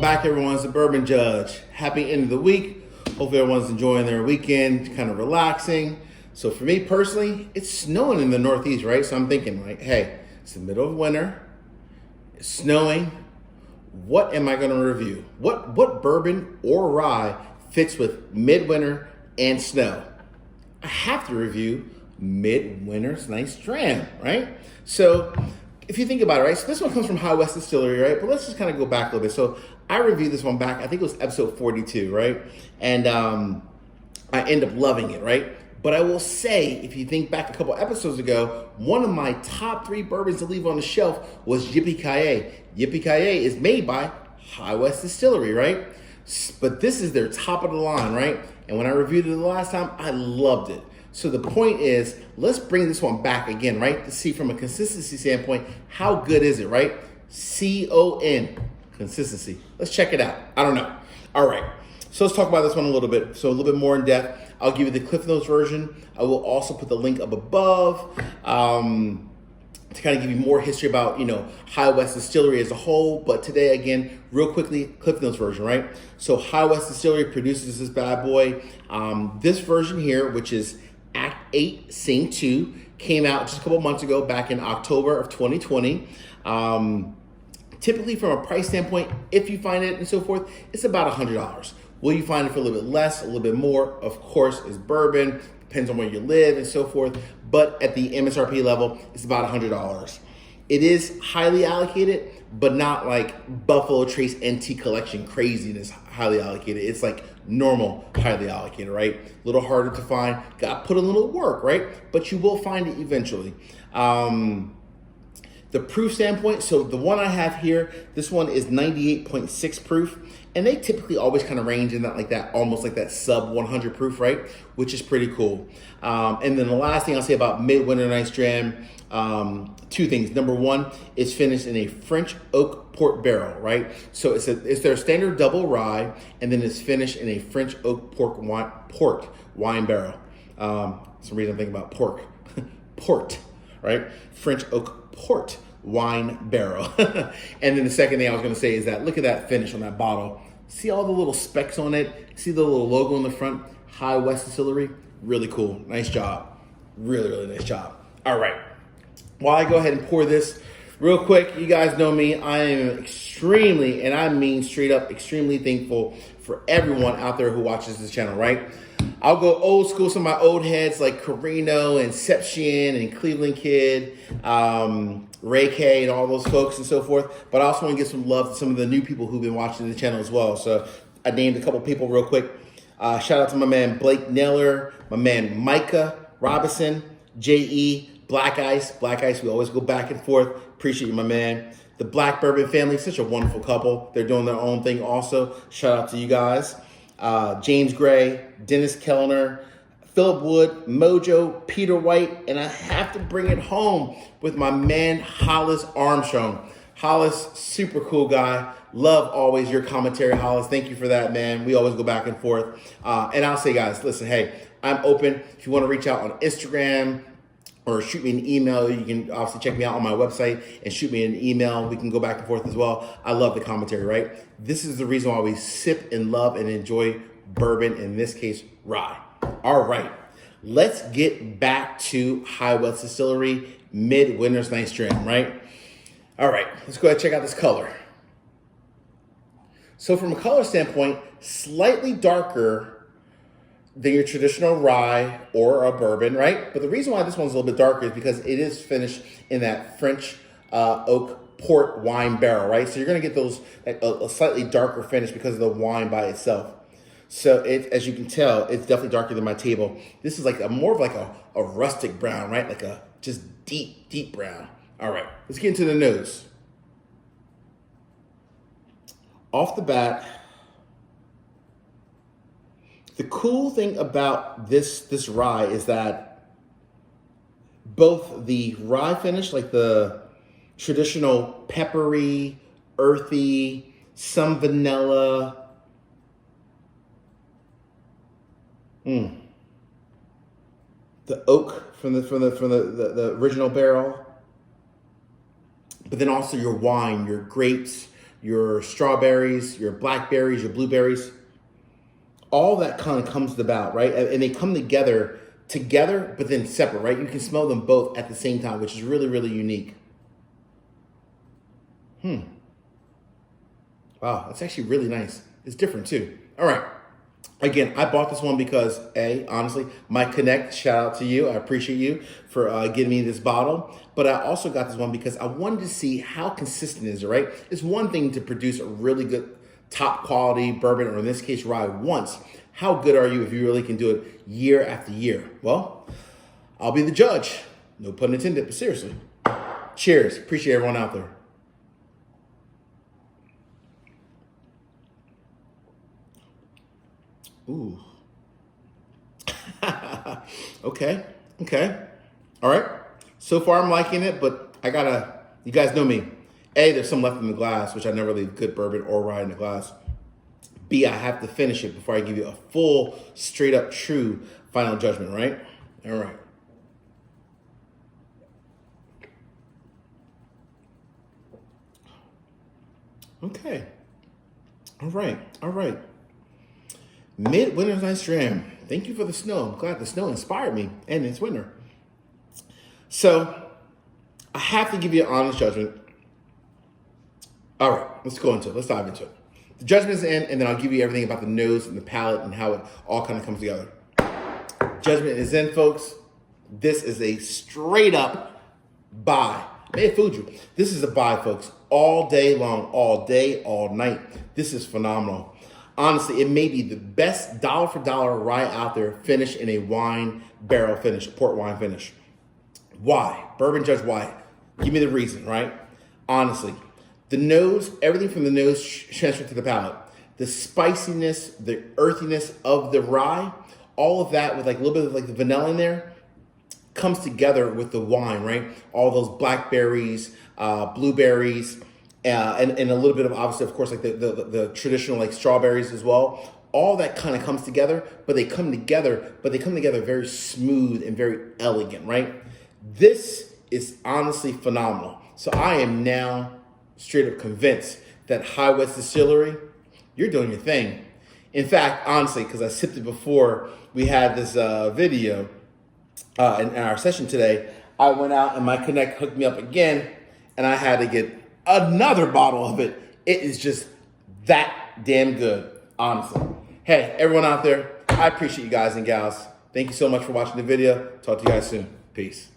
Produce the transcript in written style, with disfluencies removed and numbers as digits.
back, everyone. It's the Bourbon Judge. Happy end of the week. Hopefully everyone's enjoying their weekend, kind of relaxing. So for me personally, it's snowing in the Northeast, right? So I'm thinking like, hey, it's the middle of winter. It's snowing. What am I going to review? What bourbon or rye fits with midwinter and snow? I have to review Midwinter Nights Dram, right? So if you think about it, right, so this one comes from High West Distillery, right? But let's just kind of go back a little bit. So I reviewed this one back, I think it was episode 42, right? And I end up loving it, right? But I will say, if you think back a couple episodes ago, one of my top 3 bourbons to leave on the shelf was Yippee-Ki-Yay. Yippee-Ki-Yay is made by High West Distillery, right? But this is their top of the line, right? And when I reviewed it the last time, I loved it. So the point is, let's bring this one back again, right? To see from a consistency standpoint, how good is it, right? C-O-N, consistency. Let's check it out. I don't know. All right. So let's talk about this one a little bit. So a little bit more in depth. I'll give you the Cliff Notes version. I will also put the link up above to kind of give you more history about, High West Distillery as a whole. But today, again, real quickly, Cliff Notes version, right? So High West Distillery produces this bad boy. This version here, which is Act 8, Scene 2, came out just a couple months ago, back in October of 2020. Typically, from a price standpoint, if you find it and so forth, it's about $100. Will you find it for a little bit less, a little bit more? Of course, it's bourbon, depends on where you live and so forth. But at the MSRP level, it's about $100. It is highly allocated, but not like Buffalo Trace NT Collection craziness highly allocated. It's like normal highly allocated, right? A little harder to find. Got to put a little work, right? But you will find it eventually. The proof standpoint, so the one I have here, this one is 98.6 proof. And they typically always kind of range in that, almost like that sub 100 proof, right? Which is pretty cool. And then the last thing I'll say about Midwinter Nights Dram, 2 things. Number 1, it's finished in a French oak port barrel, right? So it's their standard double rye, and then it's finished in a French oak port wine barrel. Some reason I'm thinking about pork, port, right? French oak port wine barrel. And then the second thing I was going to say is that look at that finish on that bottle. See all the little specks on it? See the little logo in the front? High West Distillery. Really cool. Nice job. Really, really nice job. All right. While I go ahead and pour this real quick, you guys know me. I am extremely, and I mean straight up, extremely thankful for everyone out there who watches this channel, right? I'll go old school, some of my old heads like Carino and Septian and Cleveland Kid, Ray K and all those folks and so forth. But I also want to give some love to some of the new people who've been watching the channel as well. So I named a couple people real quick. Shout out to my man Blake Neller, my man Micah Robinson, J.E., Black Ice. Black Ice, we always go back and forth. Appreciate you, my man. The Black Bourbon family, such a wonderful couple. They're doing their own thing also. Shout out to you guys. James Gray, Dennis Kellner, Philip Wood, Mojo, Peter White, and I have to bring it home with my man Hollis Armstrong. Hollis, super cool guy. Love always your commentary, Hollis. Thank you for that, man. We always go back and forth. And I'll say, guys, listen, hey, I'm open. If you want to reach out on Instagram or shoot me an email, you can obviously check me out on my website and shoot me an email. We can go back and forth as well. I love the commentary, right? This is the reason why we sip and love and enjoy bourbon, in this case, rye. All right, let's get back to High West Distillery Midwinter Nights Dram, right? All right, let's go ahead and check out this color. So from a color standpoint, slightly darker than your traditional rye or a bourbon, right? But the reason why this one's a little bit darker is because it is finished in that French oak port wine barrel, right? So you're gonna get those a slightly darker finish because of the wine by itself. So as you can tell, it's definitely darker than my table. This is like more of like a rustic brown, right? Like a just deep, deep brown. All right, let's get into the nose. Off the bat, the cool thing about this rye is that both the rye finish, like the traditional peppery, earthy, some vanilla, the oak from the original barrel, but then also your wine, your grapes, your strawberries, your blackberries, your blueberries. All that kind of comes about, right? And they come together, but then separate, right? You can smell them both at the same time, which is really, really unique. Wow, that's actually really nice. It's different too. All right. Again, I bought this one because honestly, my Connect, shout out to you. I appreciate you for giving me this bottle. But I also got this one because I wanted to see how consistent is it, right? It's one thing to produce a really good top quality bourbon, or in this case, rye once. How good are you if you really can do it year after year? Well, I'll be the judge. No pun intended, but seriously. Cheers. Appreciate everyone out there. Ooh. Okay. All right. So far, I'm liking it, but you guys know me. A, there's some left in the glass, which I never leave good bourbon or rye in the glass. B, I have to finish it before I give you a full, straight up, true final judgment, right? All right. Okay. All right. Midwinter Nights Dram. Thank you for the snow. I'm glad the snow inspired me, and it's winter. So, I have to give you an honest judgment. All right, let's go into it. Let's dive into it. The judgment is in, and then I'll give you everything about the nose and the palate and how it all kind of comes together. Judgment is in, folks. This is a straight up buy. May have fooled you. This is a buy, folks. All day long, all day, all night. This is phenomenal. Honestly, it may be the best dollar for dollar rye out there finished in a wine barrel finish, port wine finish. Why? Bourbon Judge, why? Give me the reason, right? Honestly, the nose, everything from the nose transferred to the palate. The spiciness, the earthiness of the rye, all of that with like a little bit of like the vanilla in there comes together with the wine, right? All those blackberries, blueberries, and a little bit of, obviously, of course, like the traditional like strawberries as well. All that kind of comes together, but they come together very smooth and very elegant, right? This is honestly phenomenal. So I am now straight up convinced that High West Distillery, you're doing your thing. In fact, honestly, because I sipped it before we had this video in our session today, I went out and my Connect hooked me up again, and I had to get another bottle of it. It is just that damn good, honestly. Hey, everyone out there, I appreciate you guys and gals. Thank you so much for watching the video. Talk to you guys soon. Peace.